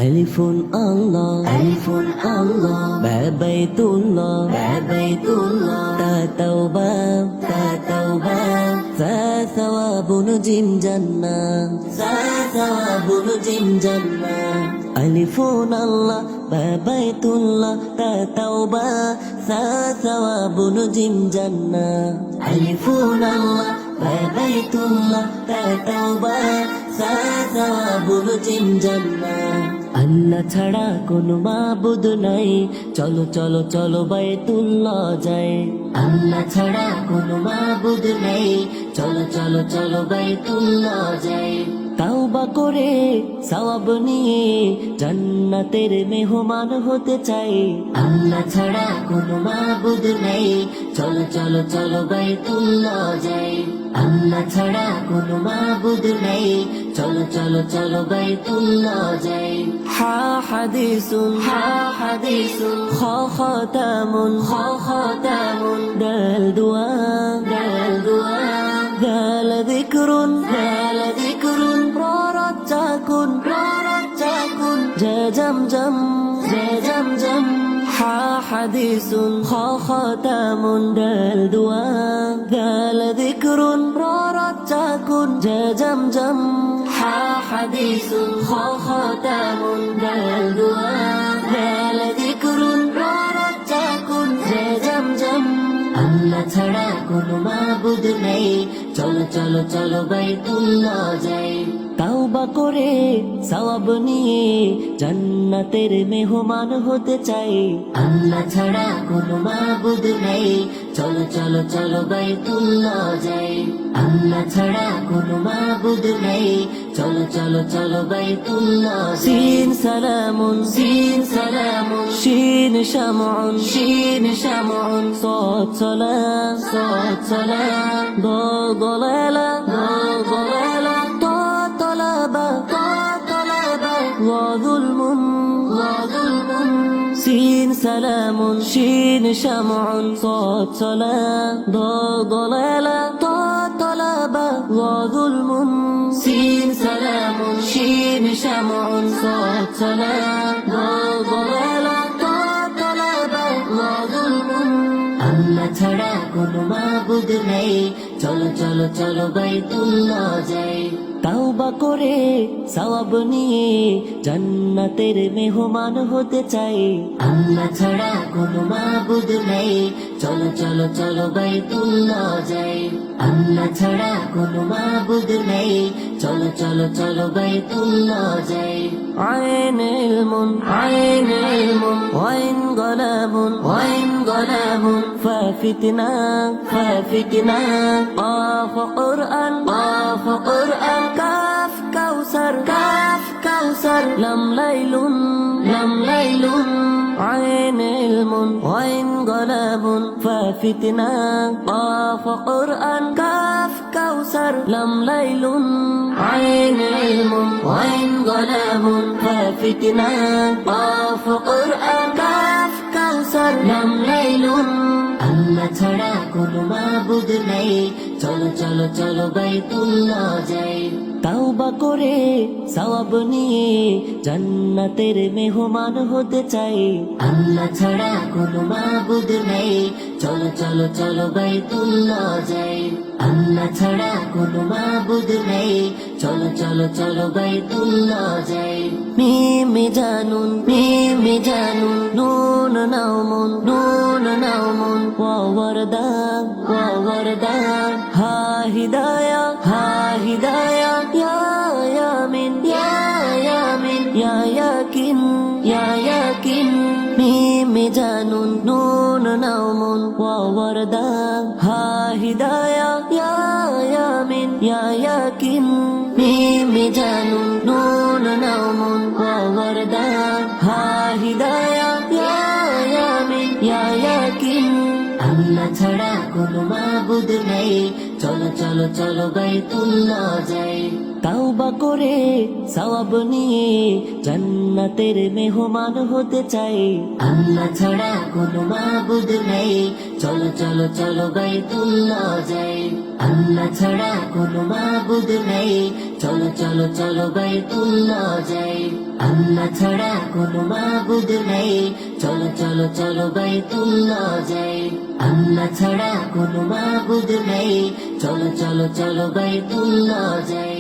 Alifun Allah, Alifun Allah, Ba Baitullah, Ba Baitullah, Ta Tawbah, Ta Tawbah, Sa Thawabun Jim Jannah, Sa Thawabun Jim Jannah. Alifun Allah, Ba Baitullah, Ta Tawbah, Sa Thawabun Jim Jannah. Alifun Allah, Ba Baitullah, Ta Tawbah, Sa Thawabun Jim Jannah. আল্লাহ ছাড়া কোনো মাবুদ নাই, চলো চলো চলো বাইতুল্লাহ যাই। আল্লাহ ছাড়া কোনো মাবুদ নাই, চলো চলো চলো বাইতুল্লাহ যাই। তাওবা করে সওয়াব নিয়ে জান্নাতের মেহমান হতে চাই। আল্লাহ ছাড়া কোনো মাবুদ নাই, চলো চলো চলো বাইতুল্লাহ যাই। আল্লাহ ছাড়া কোনো মাবুদ নাই, চলো চলো চলো বাইতুল্লাহ যাই। হা হাদিসুন, হা হাদিসুন, খ খতামুন, খ খতামুন, দাল দুআ, দাল দুআ, দাল যিকরুন, দাল যিকরুন, প্ররজ্জাকুন, প্ররজ্জাকুন, জা জামজাম, জা জামজাম। হা হাদিসুন, খ খতামুন, দাল দুআ, দাল যিকরুন, প্ররজ্জাকুন, জা জামজাম। হা হাদিসুন, খ খতামুন, দাল দুআ, দাল যিকরুন, প্ররজ্জাকুন, জা জামজাম। আল্লাহ ছাড়া কোনো মাবুদ নেই, চলো চলো চলো বাইতুল্লাহ যাই। তাওবা করে সওয়াব নিয়ে জান্নাতের মেহমান হতে চাই। আল্লাহ ছাড়া কোনো মাবুদ নেই, চলো চলো চলো বাইতুল্লাহ যাই। আল্লাহ ছাড়া কোনো মাবুদ নেই, চলো চলো চলো বাইতুল্লাহ। সিন সালামুন, সিন সালামুন, শিন শামউন, শিন শামউন, সাদ সালাম, সাদ সালাম, দাল দালালা, দাল দালালা, তা তালাবা, তা তালাবা, ওয়া যুলমুন, ওয়া যুলমুন। সিন সালামুন, শিন শামউন, সাদ সালাম, দাল দালালা, তা তালাবা, ওয়া যুলমুন। সিন সালামুন, শিন শামউন, সাদ সালাম, দাল দালালা, তা তালাবা, ওয়া যুলমুন। আল্লাহ ছাড়া কোনো মাবুদ নেই, চলো চলো চলো বাইতুল্লাহ যাই। তাওবা করে সওয়াব নিয়ে জান্নাতের মেহমান হতে চাই। আল্লাহ ছাড়া কোনো মাবুদ নেই, চলো চলো চলো বাইতুল্লাহ যাই। আল্লাহ ছাড়া কোনো মাবুদ নেই, চলো চলো চলো বাইতুল্লাহ যাই। আইন ইলমুন, আইন ইলমুন, ওয়াইন গলাবুন, ওয়াইন গলাবুন, ফাফিতনা, ফাফিতনা, কাফ কুরআন, কাফ কুরআন, কাফ কাউসার, কাফ কাউসার, লাম লাইলুন, লাম লাইলুন। আইন ইলমুন, ওয়াইন গলাবুন, ফাফিতনা, কাফ কুরআন, কাফ কাউসার, লাম লাইলুন। আইন ইলমুন, ওয়াইন গলাবুন, ফাফিতনা, কাফ কুরআন, কাফ কাউসার, লাম লাইলুন। আল্লাহ ছাড়া কোনো মাবুদ নেই, চলো চলো চলো বাইতুল্লাহ যাই। তাওবা করে সওয়াব নিয়ে জান্নাতের মেহমান হতে চাই। আল্লাহ ছাড়া কোনো মাবুদ নেই, চলো চলো চলো বাইতুল্লাহ যাই। আল্লাহ ছাড়া কোনো মাবুদ নেই, চলো চলো চলো বাইতুল্লাহ যাই। মিমে জানুন, মিমে জানুন, নুন নাউমুন, নুন নাউমুন, ওয়া ওয়ারদা, ওয়া ওয়ারদা, হা হিদায়া, হা হিদায়া, ইয়া ইয়ামিন, ইয়া ইয়ামিন, ইয়া ইয়াকিন, ইয়া ইয়াকিন। মিমে জানুন, নুন নাউমুন, ওয়া ওয়ারদা, হা হিদায়া, ইয়া ইয়ামিন, ইয়া ইয়াকিন। মিমে জানুন, নুন নাউমুন, ওয়া ওয়ারদা, হা হিদায়া, ইয়া ইয়ামিন, ইয়া ইয়াকিন। আল্লাহ ছাড়া কোনো মাবুদ নেই, চলো চলো চলো বাইতুল্লাহ যাই। তাওবা করে সওয়াব নিয়ে জান্নাতের মেহমান হতে চাই। আল্লাহ ছাড়া কোনো মাবুদ নেই, চলো চলো চলো বাইতুল্লাহ যাই। আল্লাহ ছাড়া কোনো মাবুদ নেই, চলো চলো চলো বাইতুল্লাহ যাই। আল্লাহ ছাড়া কোনো মাবুদ নেই, চলো চলো চলো বাইতুল্লাহ যাই। আল্লাহ ছাড়া কোনো মাবুদ নেই, চলো চলো চলো বাইতুল্লাহ যাই।